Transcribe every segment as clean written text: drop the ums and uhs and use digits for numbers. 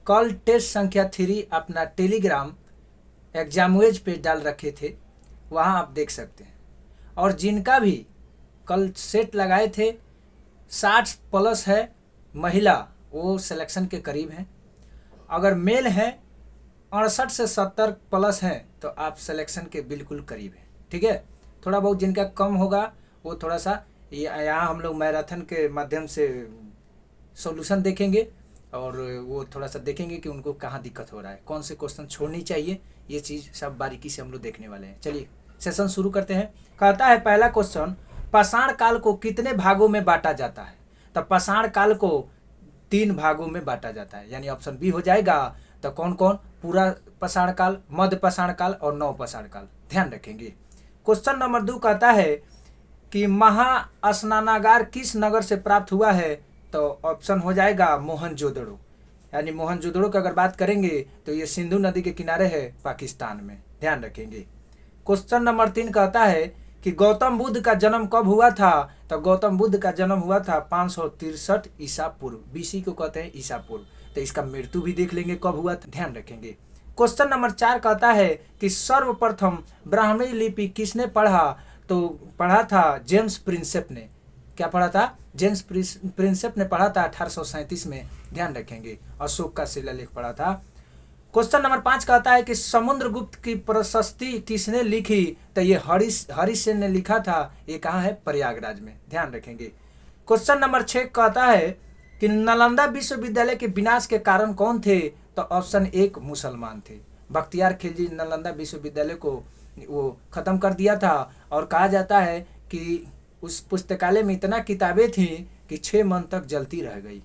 कल टेस्ट संख्या 3 अपना टेलीग्राम एग्जामवेज पे डाल रखे थे, वहाँ आप देख सकते हैं। और जिनका भी कल सेट लगाए थे 60 प्लस है महिला, वो सिलेक्शन के करीब हैं। अगर मेल है 68 से 70 प्लस हैं तो आप सिलेक्शन के बिल्कुल करीब हैं। ठीक है, थोड़ा बहुत जिनका कम होगा वो थोड़ा सा यहाँ हम लोग मैराथन के माध्यम से सॉल्यूशन देखेंगे और वो थोड़ा सा देखेंगे कि उनको कहाँ दिक्कत हो रहा है, कौन से क्वेश्चन छोड़नी चाहिए, ये चीज़ सब बारीकी से हम लोग देखने वाले हैं। चलिए सेशन शुरू करते हैं। कहता है पहला क्वेश्चन, पाषाण काल को कितने भागों में बांटा जाता है? तो पाषाण काल को 3 भागों में बांटा जाता है, यानी ऑप्शन बी हो जाएगा। तो कौन कौन? पूरा पाषाण काल, मध्य पाषाण काल और नव पाषाण काल, ध्यान रखेंगे। क्वेश्चन नंबर 2 कहता है कि महास्नानागार किस नगर से प्राप्त हुआ है? तो ऑप्शन हो जाएगा मोहनजोदड़ो, यानी मोहनजोदड़ो की अगर बात करेंगे तो ये सिंधु नदी के किनारे है पाकिस्तान में, ध्यान रखेंगे। क्वेश्चन नंबर 3 कहता है कि गौतम बुद्ध का जन्म कब हुआ था? तो गौतम बुद्ध का जन्म हुआ था 563 ईसा पूर्व, बीसी को कहते हैं ईसा पूर्व। तो इसका मृत्यु भी देख लेंगे कब हुआ था, ध्यान रखेंगे। क्वेश्चन नंबर 4 कहता है कि सर्वप्रथम ब्राह्मणी लिपि किसने पढ़ा? तो पढ़ा था जेम्स प्रिंसेप ने। क्या पढ़ा था? जेम्स प्रिंसेप ने पढ़ा था 1837 में, ध्यान रखेंगे। अशोक का शिलालेख पढ़ा था। क्वेश्चन नंबर 5 कहता है कि समुद्रगुप्त की प्रशस्ति किसने लिखी? तो ये हरिसेन ने लिखा था। ये कहाँ है? प्रयागराज में, ध्यान रखेंगे। क्वेश्चन नंबर 6 कहता है कि नालंदा विश्वविद्यालय के विनाश के कारण कौन थे? तो ऑप्शन 1 मुसलमान थे। बख्तियार खिलजी नालंदा विश्वविद्यालय को वो खत्म कर दिया था और कहा जाता है कि उस पुस्तकालय में इतना किताबें थी कि 6 मन तक जलती रह गई।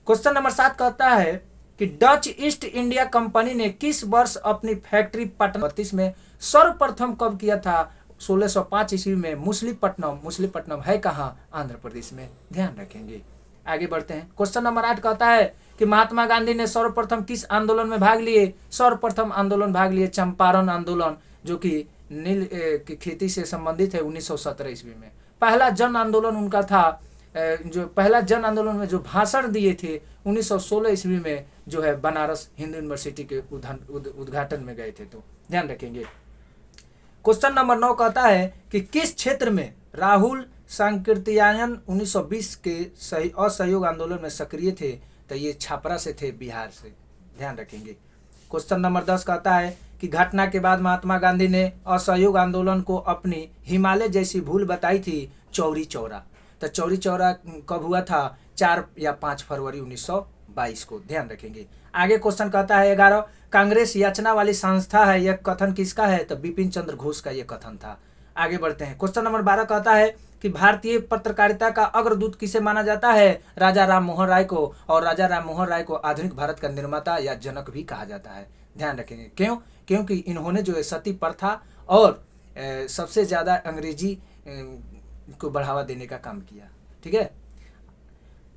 क्वेश्चन नंबर 7 कहता है कि डच ईस्ट इंडिया कंपनी ने किस वर्ष अपनी फैक्ट्री पटना 32 में सर्वप्रथम कब किया था? 1605 ईस्वी में मुसलीपट्टनम है कहाँ? आंध्र प्रदेश में, ध्यान रखेंगे। आगे बढ़ते हैं। क्वेश्चन नंबर 8 कहता है कि महात्मा गांधी ने सर्वप्रथम किस आंदोलन में भाग लिए? सर्वप्रथम आंदोलन भाग लिए चंपारण आंदोलन, जो कि नील की खेती से संबंधित है, 1917 ईस्वी में। पहला जन आंदोलन उनका था, जो पहला जन आंदोलन में जो भाषण दिए थे 1916 ईस्वी में, जो है बनारस हिंदू यूनिवर्सिटी के उद्घाटन में गए थे, तो ध्यान रखेंगे। क्वेश्चन नंबर 9 कहता है कि किस क्षेत्र में राहुल सांकृत्यायन 1920 के असहयोग आंदोलन में सक्रिय थे? तो ये छापरा से थे, बिहार से, ध्यान रखेंगे। क्वेश्चन नंबर 10 कहता है कि घटना के बाद महात्मा गांधी ने असहयोग आंदोलन को अपनी हिमालय जैसी भूल बताई थी, चौरी चौरा। तो चौरी चौरा कब हुआ था? 4 या 5 फरवरी 1922 को, ध्यान रखेंगे। आगे क्वेश्चन कहता है 11, कांग्रेस याचना वाली संस्था है, यह कथन किसका है? तो बिपिन चंद्र घोष का यह कथन था। आगे बढ़ते हैं। क्वेश्चन नंबर 12 कहता है कि भारतीय पत्रकारिता का अग्रदूत किसे माना जाता है? राजा राम मोहन राय को। और राजा राम मोहन राय को आधुनिक भारत का निर्माता या जनक भी कहा जाता है, ध्यान रखेंगे। क्यों? क्योंकि इन्होंने जो है सती प्रथा और सबसे ज़्यादा अंग्रेजी को बढ़ावा देने का काम किया। ठीक है,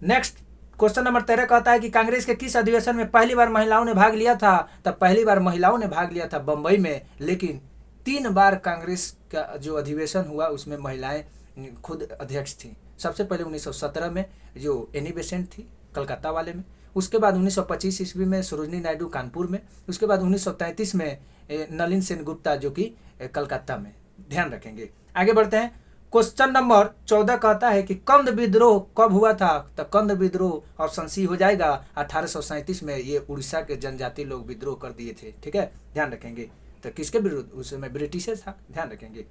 नेक्स्ट क्वेश्चन नंबर 13 कहता है कि कांग्रेस के किस अधिवेशन में पहली बार महिलाओं ने भाग लिया था? तब पहली बार महिलाओं ने भाग लिया था बंबई में, लेकिन 3 बार कांग्रेस का जो अधिवेशन हुआ उसमें महिलाएं खुद अध्यक्ष थी। सबसे पहले 1917 में जो एनी बेसेंट थी कलकत्ता वाले में, उसके बाद 1925 ईस्वी में सरोजनी नायडू कानपुर में, उसके बाद 1933 में नलिन सेन गुप्ता जो कि कलकत्ता में, ध्यान रखेंगे। आगे बढ़ते हैं। क्वेश्चन नंबर 14 कहता है कि कंद विद्रोह कब हुआ था? तो कंद विद्रोह ऑप्शन सी हो जाएगा, 1837 में। ये उड़ीसा के जनजाति लोग विद्रोह कर दिए थे, ठीक है, ध्यान रखेंगे। तो किसके विरुद्ध? उस समय ब्रिटिश था, ध्यान रखेंगे।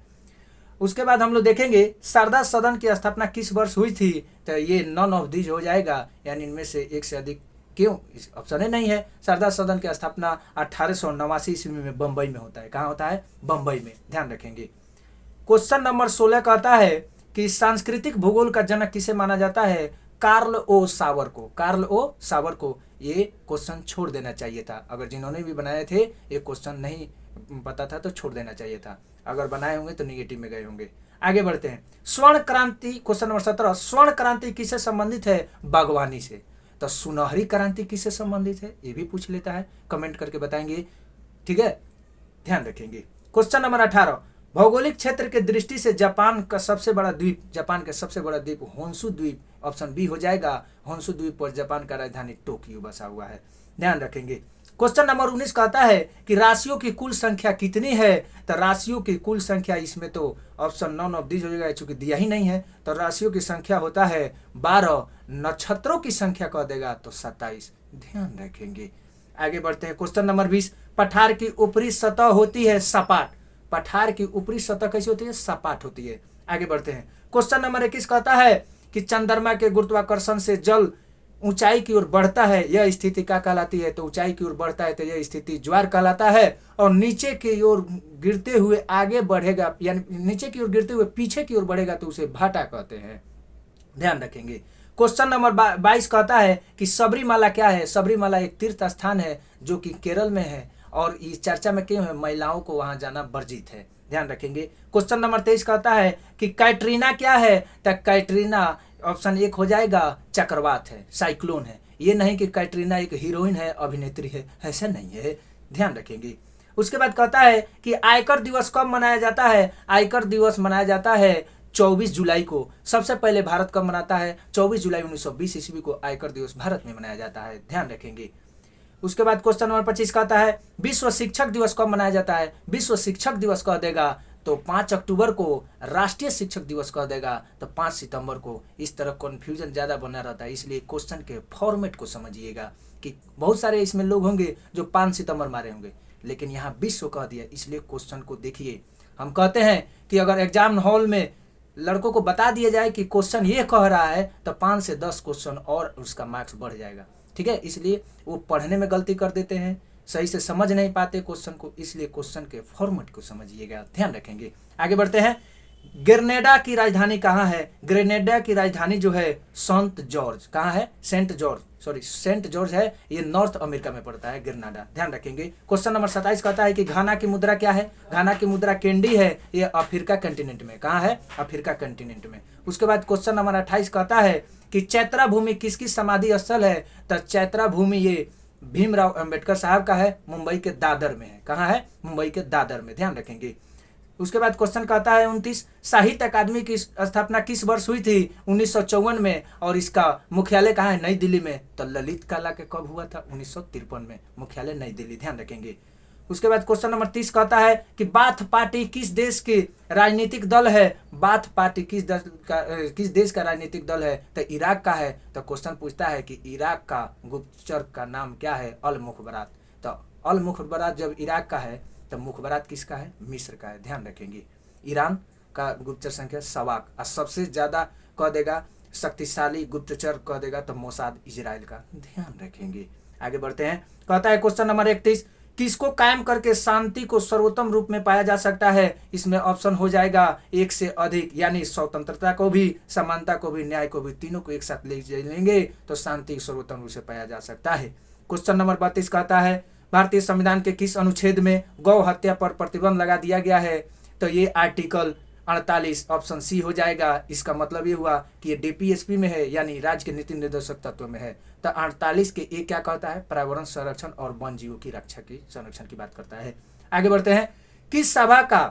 उसके बाद हम लोग देखेंगे शारदा सदन की स्थापना किस वर्ष हुई थी? तो ये नॉन ऑफ दीज हो जाएगा, यानी इनमें से एक से अधिक। क्यों? इस ऑप्शन नहीं है। शारदा सदन की स्थापना 1889 ईस्वी में बम्बई में होता है। कहाँ होता है? बम्बई में, ध्यान रखेंगे। क्वेश्चन नंबर 16 कहता है कि सांस्कृतिक भूगोल का जनक किसे माना जाता है? कार्ल ओ सावर को। कार्ल ओ सावर को। ये क्वेश्चन छोड़ देना चाहिए था। अगर जिन्होंने भी बनाए थे ये क्वेश्चन नहीं पता था तो छोड़ देना चाहिए था। अगर बनाए होंगे तो निगेटिव में गए होंगे। आगे बढ़ते हैं। स्वर्ण क्रांति, क्वेश्चन नंबर 17, स्वर्ण क्रांति किससे संबंधित है? बागवानी से। तो सुनहरी क्रांति किससे संबंधित है? ये भी पूछ लेता है, कमेंट करके बताएंगे, ठीक है, ध्यान रखेंगे। क्वेश्चन नंबर 18, भौगोलिक क्षेत्र के दृष्टि से जापान का सबसे बड़ा द्वीप, जापान का सबसे बड़ा द्वीप होन्शु द्वीप, ऑप्शन बी हो जाएगा। होन्शु द्वीप पर जापान का राजधानी टोक्यो बसा हुआ है, ध्यान रखेंगे। क्वेश्चन नंबर 19 कहता है कि राशियों की कुल संख्या कितनी है? तो राशियों की कुल संख्या, इसमें तो ऑप्शन नॉन ऑफ दीज हो जाएगा, चूंकि दिया ही नहीं है। तो राशियों की संख्या होता है 12, नक्षत्रों की संख्या कह देगा तो 27, ध्यान रखेंगे। आगे बढ़ते हैं। क्वेश्चन नंबर 20, पठार की ऊपरी सतह होती है सपाट। पठार की ऊपरी सतह कैसी होती है? सपाट होती है। आगे बढ़ते हैं। क्वेश्चन नंबर 21 कहता है कि चंद्रमा के गुरुत्वाकर्षण से जल ऊंचाई की ओर बढ़ता है, यह स्थिति क्या कहलाती है? तो ऊंचाई की ओर बढ़ता है तो यह स्थिति ज्वार कहलाता है। और नीचे की ओर गिरते हुए आगे बढ़ेगा, यानी नीचे की ओर गिरते हुए पीछे की ओर बढ़ेगा तो उसे भाटा कहते हैं, ध्यान रखेंगे। क्वेश्चन नंबर 22 कहता है कि सबरीमाला क्या है? सबरीमाला एक तीर्थ स्थान है जो कि केरल में है, और इस चर्चा में क्यों है? महिलाओं को वहां जाना वर्जित है, ध्यान रखेंगे। क्वेश्चन नंबर 23 कहता है कि कैटरीना क्या है? तो कैटरीना ऑप्शन 1 हो जाएगा, चक्रवात है, साइक्लोन है। ये नहीं कि कैटरीना एक हीरोइन है, अभिनेत्री है, ऐसा नहीं है, ध्यान रखेंगे। उसके बाद कहता है कि आयकर दिवस कब मनाया जाता है? आयकर दिवस मनाया जाता है 24 जुलाई को। सबसे पहले भारत कब मनाता है? 24 जुलाई 1920 ईस्वी को आयकर दिवस भारत में मनाया जाता है, ध्यान रखेंगे। उसके बाद क्वेश्चन नंबर 25 कहता है विश्व शिक्षक दिवस कब मनाया जाता है? विश्व शिक्षक दिवस कह देगा तो 5 अक्टूबर को। राष्ट्रीय शिक्षक दिवस कह देगा तो 5 सितंबर को। इस तरह कन्फ्यूजन ज़्यादा बना रहता है, इसलिए क्वेश्चन के फॉर्मेट को समझिएगा कि बहुत सारे इसमें लोग होंगे जो 5 सितंबर मारे होंगे, लेकिन यहाँ विश्व कह दिया, इसलिए क्वेश्चन को देखिए। हम कहते हैं कि अगर एग्जाम हॉल में लड़कों को बता दिया जाए कि क्वेश्चन ये कह रहा है तो 5 से 10 क्वेश्चन और उसका मार्क्स बढ़ जाएगा, ठीक है। इसलिए वो पढ़ने में गलती कर देते हैं, सही से समझ नहीं पाते क्वेश्चन को, इसलिए क्वेश्चन के फॉर्मेट को समझिएगा, ध्यान रखेंगे। आगे बढ़ते हैं। ग्रेनेडा की राजधानी कहाँ है? ग्रेनेडा की राजधानी जो है सेंट जॉर्ज, कहाँ है? सेंट जॉर्ज है, ये नॉर्थ अमेरिका में पड़ता है ग्रेनाडा, ध्यान रखेंगे। क्वेश्चन नंबर 27 कहता है कि घाना की मुद्रा क्या है? घाना की मुद्रा कैंडी है, ये अफ्रीका कंटिनेंट में, कहाँ है? अफ्रीका कंटिनेंट में। उसके बाद क्वेश्चन नंबर 28 कहता है कि चैत्रा भूमि किसकी समाधि स्थल है? तो चैत्रा भूमि ये भीमराव अंबेडकर साहब का है, मुंबई के दादर में है, कहाँ है? मुंबई के दादर में, ध्यान रखेंगे। उसके बाद क्वेश्चन कहता है 29, साहित्य अकादमी की स्थापना किस वर्ष हुई थी? 1954 में, और इसका मुख्यालय कहाँ है? नई दिल्ली में। तो ललित कला के कब हुआ था? 1953 में, मुख्यालय नई दिल्ली, ध्यान रखेंगे। उसके बाद क्वेश्चन नंबर 30 कहता है कि बाथ पार्टी किस देश की राजनीतिक दल है? बाथ पार्टी किस देश का राजनीतिक दल है? तो इराक का है। तो क्वेश्चन पूछता है कि इराक का गुप्तचर का नाम क्या है? अल मुखबरात। तो अल मुखबरात जब इराक का है तो मुखबरात किसका है? मिस्र का है, ध्यान रखेंगे। ईरान का गुप्तचर संख्या सवाक, और सबसे ज्यादा कह देगा शक्तिशाली गुप्तचर कह देगा तो मोसाद इजराइल का, ध्यान रखेंगे। आगे बढ़ते हैं। कहता है क्वेश्चन नंबर 31, किसको कायम करके शांति को सर्वोत्तम रूप में पाया जा सकता है? इसमें ऑप्शन हो जाएगा 1 से अधिक, यानी स्वतंत्रता को भी, समानता को भी, न्याय को भी, तीनों को एक साथ ले लेंगे तो शांति सर्वोत्तम रूप से पाया जा सकता है। क्वेश्चन नंबर 32 कहता है भारतीय संविधान के किस अनुच्छेद में गौ हत्या पर प्रतिबंध लगा दिया गया है? तो ये आर्टिकल 48, ऑप्शन सी हो जाएगा। इसका मतलब ये हुआ कि ये डीपीएसपी में है, यानी राज्य के नीति निर्देशक तत्व में है। तो 48 के एक क्या कहता है? पर्यावरण संरक्षण और वन जीवों की रक्षा की संरक्षण की बात करता है। आगे बढ़ते हैं। किस सभा का,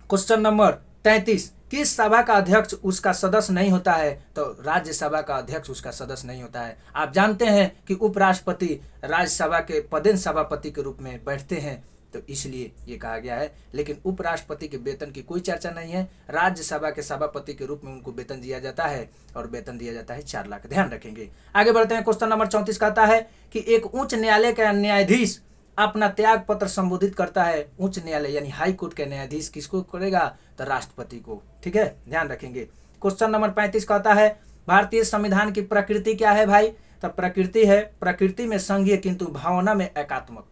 क्वेश्चन नंबर 33, किस सभा का अध्यक्ष उसका सदस्य नहीं होता है? तो राज्यसभा का अध्यक्ष उसका सदस्य नहीं होता है। आप जानते हैं कि उपराष्ट्रपति राज्यसभा के पदेन सभापति के रूप में बैठते हैं, तो इसलिए ये कहा गया है। लेकिन उपराष्ट्रपति के वेतन की कोई चर्चा नहीं है। राज्यसभा के सभापति के रूप में उनको वेतन दिया जाता है, और वेतन दिया जाता है 4 लाख, ध्यान रखेंगे। आगे बढ़ते हैं। क्वेश्चन नंबर 34 कहता है कि एक उच्च न्यायालय का न्यायाधीश अपना त्याग पत्र संबोधित करता है। उच्च न्यायालय यानी हाई कोर्ट के न्यायाधीश किसको करेगा? तो राष्ट्रपति को, ठीक है, ध्यान रखेंगे। क्वेश्चन नंबर 35 कहता है भारतीय संविधान की प्रकृति क्या है भाई? तो प्रकृति है, प्रकृति में संघीय किंतु भावना में एकात्मक।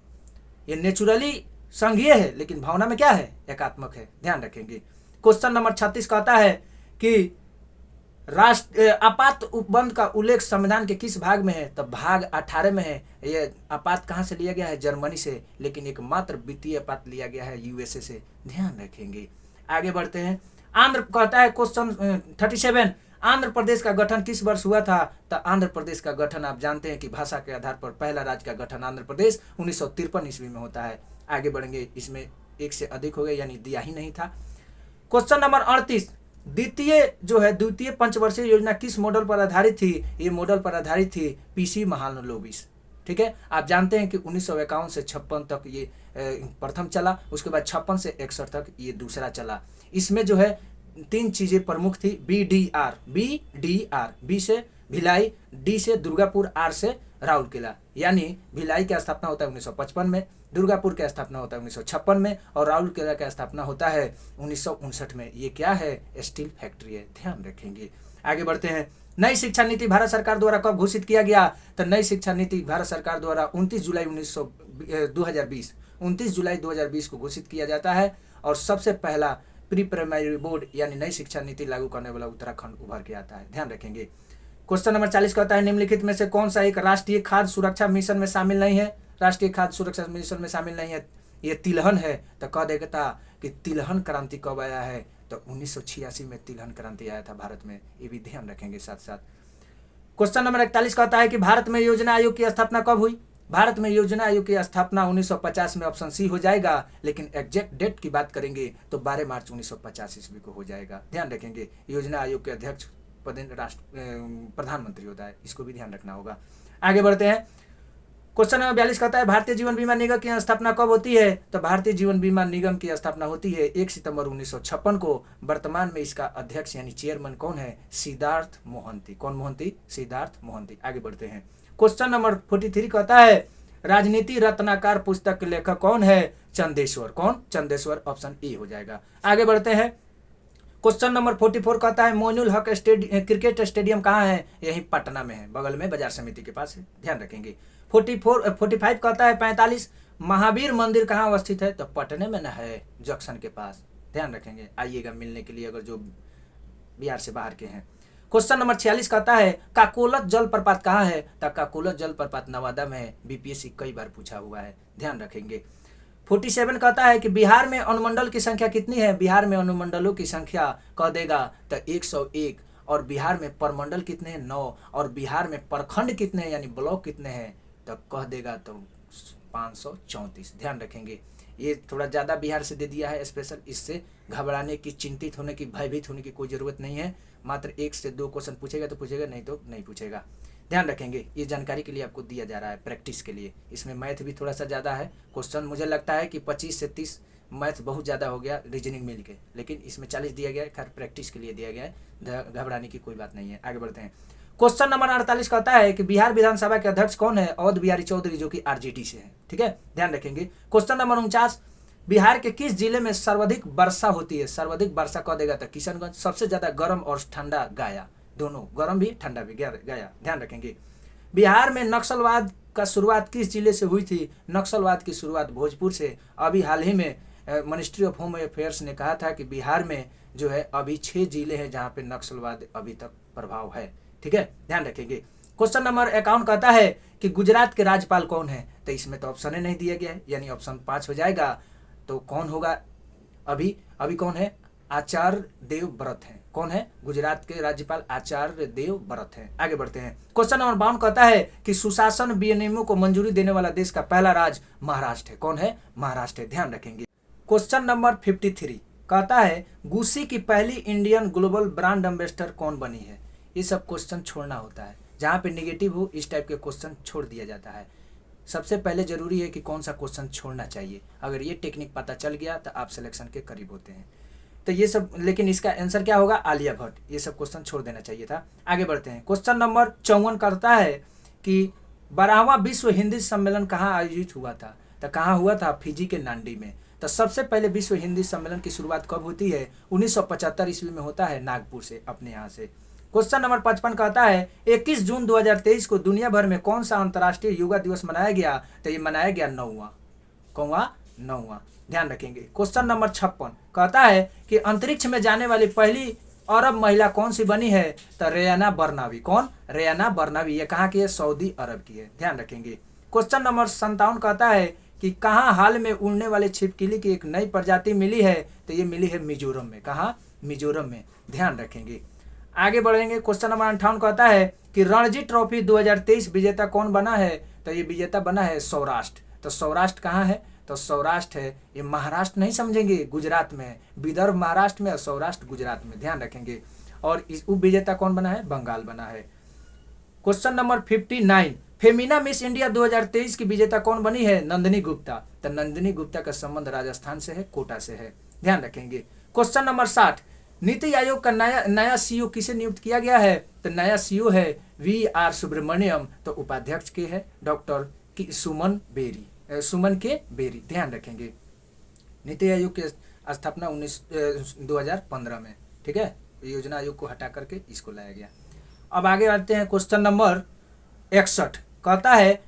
ये नेचुरली संघीय है लेकिन भावना में क्या है? एकात्मक है, ध्यान रखेंगे। क्वेश्चन नंबर 36 कहता है कि आपात उपबंध का उल्लेख संविधान के किस भाग में है? तो भाग 18 में है। ये आपात कहाँ से लिया गया है? जर्मनी से, लेकिन एकमात्र वित्तीय आपात लिया गया है यूएसए से, ध्यान रखेंगे। आगे बढ़ते हैं। आंध्र कहता है क्वेश्चन 37, आंध्र प्रदेश का गठन किस वर्ष हुआ था? तो आंध्र प्रदेश का गठन आप जानते हैं कि भाषा के आधार पर पहला राज्य का गठन आंध्र प्रदेश 1953 ईस्वी में होता है। आगे बढ़ेंगे। इसमें 1 से अधिक हो गए, यानी दिया ही नहीं था। क्वेश्चन नंबर 38, द्वितीय पंचवर्षीय योजना किस मॉडल पर आधारित थी? ये मॉडल पर आधारित थी पीसी महालनोबिस। ठीक है, आप जानते हैं कि 1951 से 56 तक ये प्रथम चला, उसके बाद 56 से 61 तक ये दूसरा चला। इसमें जो है 3 चीजें प्रमुख थी, BDR, बी से भिलाई, डी से दुर्गापुर, आर से राउरकेला। यानी भिलाई की स्थापना होता है 1955 में, दुर्गापुर की स्थापना होता है 1956 में और राउरकेला की स्थापना होता है 1959 में। ये क्या है? स्टील फैक्ट्री है, ध्यान रखेंगे। आगे बढ़ते हैं। नई शिक्षा नीति भारत सरकार द्वारा कब घोषित किया गया? तो नई शिक्षा नीति भारत सरकार द्वारा 29 जुलाई 2020 को घोषित किया जाता है और सबसे पहला प्री प्राइमरी बोर्ड यानी नई शिक्षा नीति लागू करने वाला उत्तराखंड उभर के आता है, ध्यान रखेंगे। क्वेश्चन नंबर 40 कहता है निम्नलिखित में से कौन सा एक राष्ट्रीय खाद्य सुरक्षा मिशन में शामिल नहीं है? राष्ट्रीय खाद्य सुरक्षा मिशन में शामिल नहीं है, ये तिलहन है। तो कह देता कि तिलहन क्रांति कब आया है? तो 1986 में तिलहन क्रांति आया था भारत में, ये भी ध्यान रखेंगे साथ साथ। क्वेश्चन नंबर 41 कहता है कि भारत में योजना आयोग की स्थापना कब हुई? भारत में योजना आयोग की स्थापना 1950 में, ऑप्शन सी हो जाएगा, लेकिन एग्जैक्ट डेट की बात करेंगे तो 12 मार्च 1950 ईस्वी को हो जाएगा, ध्यान रखेंगे। योजना आयोग के अध्यक्ष प्रधानमंत्री होता है, इसको भी ध्यान रखना होगा। आगे बढ़ते हैं। क्वेश्चन नंबर 42 कहता है भारतीय जीवन बीमा निगम की स्थापना कब होती है? तो भारतीय जीवन बीमा निगम की स्थापना होती है 1 सितंबर 1956 को। वर्तमान में इसका अध्यक्ष यानी चेयरमैन कौन है? सिद्धार्थ मोहंती। कौन मोहंती? सिद्धार्थ मोहंती। आगे बढ़ते हैं। क्वेश्चन नंबर 43 कहता है राजनीति रत्नाकर पुस्तक के लेखक कौन है? चंदेश्वर। कौन? चंदेश्वर, ऑप्शन ए हो जाएगा। आगे बढ़ते हैं। क्वेश्चन नंबर 44 कहता है मोइनुल हक क्रिकेट स्टेडियम कहाँ है? यही पटना में है, बगल में बाजार समिति के पास है, ध्यान रखेंगे। 45 कहता है 45 महावीर मंदिर कहाँ अवस्थित है? तो पटने में न है, जंक्शन के पास, ध्यान रखेंगे। आइएगा मिलने के लिए अगर जो बिहार से बाहर के हैं। क्वेश्चन नंबर 46 कहता है काकोलत जलप्रपात कहाँ है? तो काकोलत जलप्रपात नवादा में है, बीपीएससी कई बार पूछा हुआ है, ध्यान रखेंगे। 47 कहता है कि बिहार में अनुमंडल की संख्या कितनी है? बिहार में अनुमंडलों की संख्या कह देगा तो 101, और बिहार में प्रमंडल कितने हैं? 9, और बिहार में प्रखंड कितने हैं यानी ब्लॉक कितने हैं? तो कह देगा तो 534, ध्यान रखेंगे। ये थोड़ा ज़्यादा बिहार से दे दिया है स्पेशल, इससे घबराने की, चिंतित होने की, भयभीत होने की कोई ज़रूरत नहीं है। मात्र 1 से 2 क्वेश्चन पूछेगा तो पूछेगा, नहीं तो नहीं पूछेगा, ध्यान रखेंगे। ये जानकारी के लिए आपको दिया जा रहा है, प्रैक्टिस के लिए। इसमें मैथ भी थोड़ा सा ज़्यादा है क्वेश्चन, मुझे लगता है कि 25 से 30 मैथ बहुत ज़्यादा हो गया, रीजनिंग मिल के, लेकिन इसमें 40 दिया गया है, खैर प्रैक्टिस के लिए दिया गया है, घबराने की कोई बात नहीं है। आगे बढ़ते हैं। क्वेश्चन नंबर 48 कहता है कि बिहार विधानसभा के अध्यक्ष कौन है? अवध बिहारी चौधरी, जो कि आरजेडी से है, ठीक है, ध्यान रखेंगे। क्वेश्चन नंबर 49 बिहार के किस जिले में सर्वाधिक वर्षा होती है? सर्वाधिक वर्षा कह देगा तो किशनगंज। सबसे ज्यादा गर्म और ठंडा गया, दोनों, गर्म भी ठंडा भी गया, ध्यान रखेंगे। बिहार में नक्सलवाद का शुरुआत किस जिले से हुई थी? नक्सलवाद की शुरुआत भोजपुर से। अभी हाल ही में मिनिस्ट्री ऑफ होम अफेयर्स ने कहा था कि बिहार में जो है अभी 6 जिले हैं जहाँ पे नक्सलवाद अभी तक प्रभाव है, ठीक है, ध्यान रखेंगे। क्वेश्चन नंबर 51 कहता है कि गुजरात के राज्यपाल कौन है? तो इसमें तो ऑप्शन ही नहीं दिया गया है, यानी ऑप्शन 5 हो जाएगा। तो कौन होगा? अभी कौन है? आचार्य देवव्रत है। कौन है? गुजरात के राज्यपाल आचार्य देवव्रत है। आगे बढ़ते हैं। क्वेश्चन नंबर 52 कहता है कि सुशासन विनियमों को मंजूरी देने वाला देश का पहला राज्य महाराष्ट्र है। कौन है? महाराष्ट्र है, ध्यान रखेंगे। क्वेश्चन नंबर 53 कहता है गुस्सी की पहली इंडियन ग्लोबल ब्रांड एम्बेसडर कौन बनी है? ये सब क्वेश्चन छोड़ना होता है, जहाँ पे निगेटिव हो इस टाइप के क्वेश्चन छोड़ दिया जाता है। सबसे पहले जरूरी है कि कौन सा क्वेश्चन छोड़ना चाहिए। अगर ये टेक्निक पता चल गया तो आप सिलेक्शन के करीब होते हैं। तो ये सब, लेकिन इसका आंसर क्या होगा? आलिया भट्ट। ये सब क्वेश्चन छोड़ देना चाहिए था। आगे बढ़ते हैं। क्वेश्चन नंबर 54 करता है कि 12वां विश्व हिंदी सम्मेलन कहाँ आयोजित हुआ था? तो कहाँ हुआ था? फिजी के नांडी में। तो सबसे पहले विश्व हिंदी सम्मेलन की शुरुआत कब होती है? 1975 ईस्वी में होता है, नागपुर से, अपने यहाँ से। क्वेश्चन नंबर 55 कहता है 21 जून 2023 को दुनिया भर में कौन सा अंतर्राष्ट्रीय योगा दिवस मनाया गया? तो ये मनाया गया 9वां, ध्यान रखेंगे। क्वेश्चन नंबर 56 कहता है कि अंतरिक्ष में जाने वाली पहली अरब महिला कौन सी बनी है? तो रेयाना बर्नावी। कौन? रेयाना बर्नावी। ये कहाँ की है? सऊदी अरब की है, ध्यान रखेंगे। क्वेश्चन नंबर 57 कहता है कि कहाँ हाल में उड़ने वाले छिपकली की एक नई प्रजाति मिली है? तो ये मिली है मिजोरम में। कहाँ? मिजोरम में, ध्यान रखेंगे। आगे बढ़ेंगे। क्वेश्चन नंबर 58 कहता है कि रणजी ट्रॉफी 2023 विजेता कौन बना है? तो ये विजेता बना है सौराष्ट्र। तो सौराष्ट्र कहाँ है? तो सौराष्ट्र है, ये महाराष्ट्र नहीं समझेंगे, गुजरात में है। विदर्भ महाराष्ट्र में और सौराष्ट्र गुजरात में, ध्यान रखेंगे। और इस उप विजेता कौन बना है? बंगाल बना है। Question number 59, Femina miss India 2023 की विजेता कौन बनी है? नंदिनी गुप्ता। तो नंदिनी गुप्ता का संबंध राजस्थान से है, कोटा से है, ध्यान रखेंगे। क्वेश्चन नंबर 60, नीति आयोग का नया सीईओ किसे नियुक्त किया गया है? तो नया सीईओ है VR सुब्रमण्यम। तो उपाध्यक्ष के है डॉक्टर सुमन के बेरी, ध्यान रखेंगे। नीति आयोग की स्थापना 2015 में, ठीक है। योजना आयोग को हटा करके इसको लाया गया। अब आगे बढ़ते हैं। क्वेश्चन नंबर 61 कहता है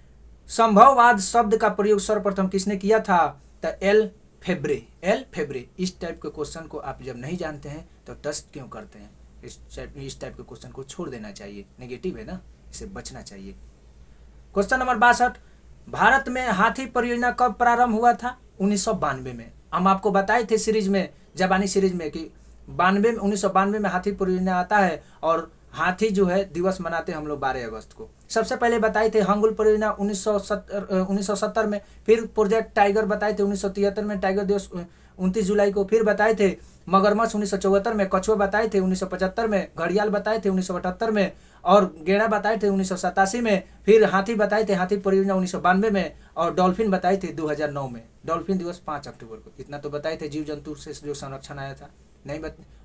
संभववाद शब्द का प्रयोग सर्वप्रथम किसने किया था? तो एल फेब्रे। इस टाइप के क्वेश्चन को आप जब नहीं जानते हैं तो टेस्ट क्यों करते हैं? इस टाइप के क्वेश्चन को छोड़ देना चाहिए, नेगेटिव है ना, इसे बचना चाहिए। क्वेश्चन नंबर 62, भारत में हाथी परियोजना कब प्रारंभ हुआ था? 1992 में। हम आपको बताए थे सीरीज में, जापानी सीरीज में, कि 1992 में हाथी परियोजना आता है। और हाथी जो है दिवस मनाते हैं हम लोग 12 अगस्त को। सबसे पहले बताए थे हंगुल परियोजना 1970 में, फिर प्रोजेक्ट टाइगर बताए थे 1973 में, टाइगर दिवस 29 जुलाई को, फिर बताए थे मगरमच्छ 1974 में, कछुआ बताए थे 1975 में, घड़ियाल बताए थे 1978 में, और गेड़ा बताए थे 1987 में, फिर हाथी बताए थे, हाथी परियोजना 1992 में, और डॉल्फिन बताए थे 2009 में, डॉल्फिन दिवस 5 अक्टूबर को। इतना तो बताए थे जीव जंतु से जो संरक्षण आया था।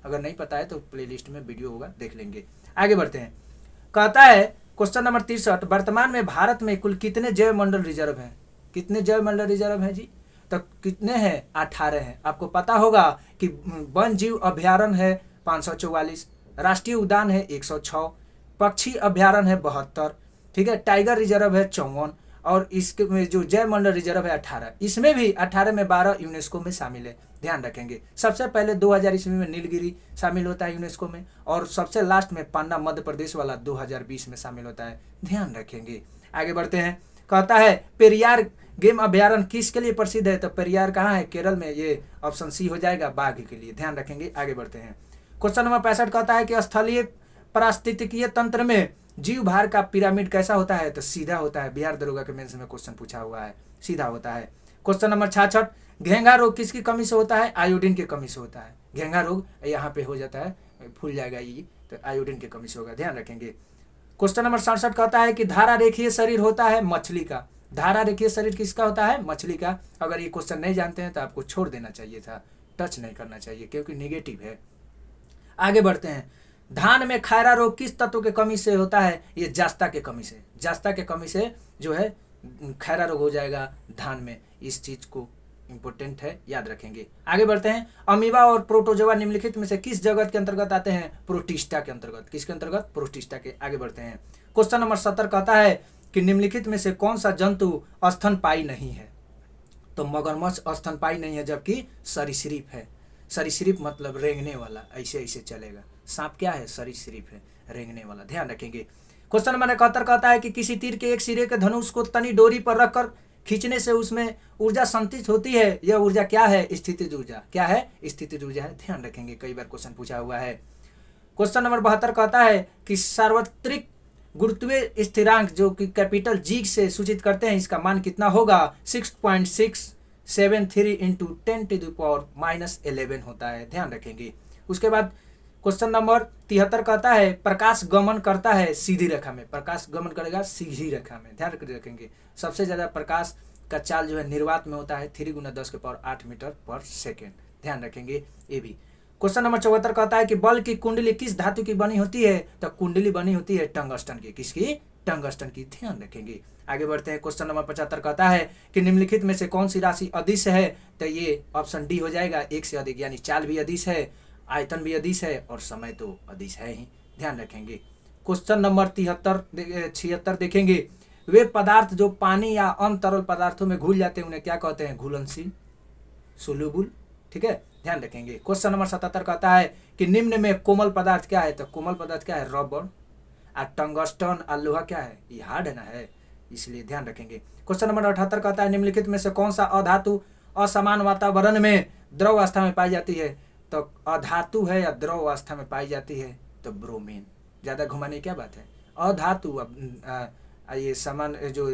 अगर नहीं पता है तो प्लेलिस्ट में वीडियो होगा, देख लेंगे। आगे बढ़ते हैं। कहता है क्वेश्चन नंबर 63, वर्तमान में भारत में कुल कितने जैव मंडल रिजर्व हैं? कितने जैव मंडल रिजर्व हैं जी? तो कितने हैं? 18 हैं। आपको पता होगा कि वन जीव अभ्यारण्य है 544, राष्ट्रीय उद्यान है 106, पक्षी अभ्यारण्य है 72, ठीक है, टाइगर रिजर्व है 54, और इसके में जो जैव मंडल रिजर्व है 18। इसमें भी 18 में 12 यूनेस्को में शामिल है, ध्यान रखेंगे। सबसे पहले 2000 ईस्वी में नीलगिरी शामिल होता है यूनेस्को में, और सबसे लास्ट में पान्ना मध्य प्रदेश वाला 2020 में शामिल होता है, ध्यान रखेंगे। आगे बढ़ते हैं। कहता है पेरियार गेम अभ्यारण्य किसके लिए प्रसिद्ध है? तो पेरियार कहाँ है? केरल में। ये ऑप्शन सी हो जाएगा, बाघ के लिए, ध्यान रखेंगे। आगे बढ़ते हैं। क्वेश्चन नंबर 65 कहता है कि स्थलीय पारिस्थितिकीय तंत्र में जीव भार का पिरामिड कैसा होता है? तो सीधा होता है। बिहार दरोगा के मेंस में क्वेश्चन पूछा हुआ है, सीधा होता है। क्वेश्चन नंबर 66, घेंघा रोग किसकी कमी से होता है? आयोडीन की कमी से होता है। घेंघा रोग यहाँ पे हो जाता है, फूल जाएगा ये, तो आयोडीन की कमी से होगा, ध्यान रखेंगे। क्वेश्चन नंबर 67 कहता है कि धारा रेखीय शरीर होता है मछली का। धारा रेखीय शरीर किसका होता है? मछली का। अगर ये क्वेश्चन नहीं जानते हैं तो आपको छोड़ देना चाहिए था, टच नहीं करना चाहिए, क्योंकि निगेटिव है। आगे बढ़ते हैं। धान में खैरा रोग किस तत्व के कमी से होता है? ये जास्ता के कमी से। जास्ता के कमी से जो है खैरा रोग हो जाएगा धान में। इस चीज को इंपॉर्टेंट है, याद रखेंगे। आगे बढ़ते हैं। अमीबा और प्रोटोजोआ निम्नलिखित में से किस जगत के अंतर्गत आते हैं? प्रोटिस्टा के अंतर्गत। किसके अंतर्गत? प्रोटिस्टा के। आगे बढ़ते हैं। क्वेश्चन नंबर 70 कहता है कि निम्नलिखित में से कौन सा जंतु स्तनपायी नहीं है? तो मगरमच्छ स्तनपायी नहीं है, जबकि सरीसृप है। सरीसृप मतलब रेंगने वाला, ऐसे ऐसे चलेगा। सांप क्या है? सरीसृप है, रेंगने वाला, ध्यान रखेंगे। क्वेश्चन नंबर 71 कहता है कि किसी तीर के एक सिरे के धनुष को तनी डोरी पर रखकर खींचने से उसमें ऊर्जा संचित होती है। यह ऊर्जा क्या है? स्थितिज ऊर्जा। क्या है? स्थितिज ऊर्जा है, ध्यान रखेंगे, कई बार क्वेश्चन पूछा हुआ है। क्वेश्चन नंबर 72 कहता है कि सार्वत्रिक गुरुत्वीय स्थिरांक जो कि कैपिटल जी से सूचित करते हैं, इसका मान कितना होगा? 6.673 इंटू 10⁻⁻11 होता है, ध्यान रखेंगे। उसके बाद क्वेश्चन नंबर 73 कहता है प्रकाश गमन करता है सीधी रेखा में। प्रकाश गमन करेगा सीधी रेखा में, ध्यान रखेंगे। सबसे ज्यादा प्रकाश का चाल जो है निर्वात में होता है 3 × 10⁸ मीटर पर सेकेंड, ध्यान रखेंगे ये भी। क्वेश्चन नंबर 74 कहता है कि बल की कुंडली किस धातु की बनी होती है? तो कुंडली बनी होती है टंगस्टन की। किसकी? टंगस्टन की, ध्यान रखेंगे। आगे बढ़ते हैं। क्वेश्चन नंबर 75 कहता है कि निम्नलिखित में से कौन सी राशि अदिश है? तो ये ऑप्शन डी हो जाएगा, 1 से अधिक, यानी चाल भी अदिश है, आयतन भी अदिश है, और समय तो अदिश है ही, ध्यान रखेंगे। क्वेश्चन नंबर 76 देखेंगे। वे पदार्थ जो पानी या अन्य तरल पदार्थों में घुल जाते हैं उन्हें क्या कहते हैं? घुलनशील, सोल्यूबल, ठीक है, ध्यान रखेंगे। क्वेश्चन नंबर 77 कहता है कि निम्न में कोमल पदार्थ क्या है? तो कोमल पदार्थ क्या है? रबर। और टंगस्टन और लोहा क्या है? ये हार्ड है ना, है, इसलिए ध्यान रखेंगे। क्वेश्चन नंबर 78 कहता है निम्नलिखित में से कौन सा अधातु असमान वातावरण में द्रव अवस्था में पाई जाती है? तो अधातु है या द्रव अवस्था में पाई जाती है? तो ब्रोमीन। ज्यादा घुमाने क्या बात है? अधातु ये समान जो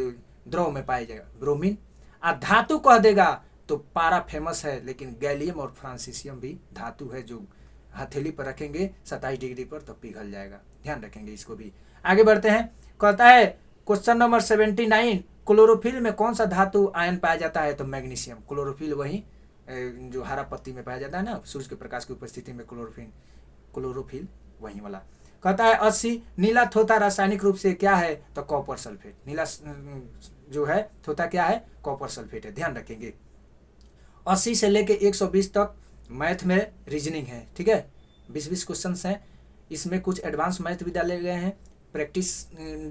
द्रव में पाई जाएगा ब्रोमीन। आ धातु कह देगा तो पारा फेमस है, लेकिन गैलियम और फ्रांसीसियम भी धातु है जो हथेली पर रखेंगे 27 डिग्री पर तो पिघल जाएगा, ध्यान रखेंगे इसको भी। आगे बढ़ते हैं, कहता है क्वेश्चन नंबर 79, क्लोरोफिल में कौन सा धातु आयन पाया जाता है? तो मैग्नीशियम। क्लोरोफिल वही जो हरा पत्ती में पाया जाता है ना, सूर्य के प्रकाश की उपस्थिति में क्लोरोफिल वही वाला। कहता है 80, नीला थोथा रासायनिक रूप से क्या है? तो कॉपर सल्फेट। नीला जो है थोथा क्या है? कॉपर सल्फेट है, ध्यान रखेंगे। 80 से लेके 120 तक मैथ में रीजनिंग है, ठीक है, 20-20 क्वेश्चन हैं। इसमें कुछ एडवांस मैथ भी डाले गए हैं, प्रैक्टिस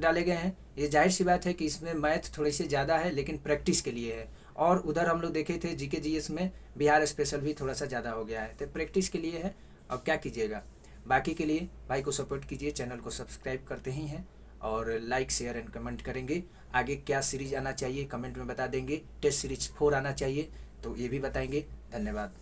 डाले गए हैं। ये जाहिर सी बात है कि इसमें मैथ थोड़ी सी ज़्यादा है, लेकिन प्रैक्टिस के लिए है। और उधर हम लोग देखे थे जीके जीएस में बिहार स्पेशल भी थोड़ा सा ज़्यादा हो गया है, तो प्रैक्टिस के लिए है। अब क्या कीजिएगा, बाकी के लिए भाई को सपोर्ट कीजिए, चैनल को सब्सक्राइब करते ही हैं और लाइक शेयर एंड कमेंट करेंगे। आगे क्या सीरीज आना चाहिए कमेंट में बता देंगे। टेस्ट सीरीज 4 आना चाहिए तो ये भी बताएंगे। धन्यवाद।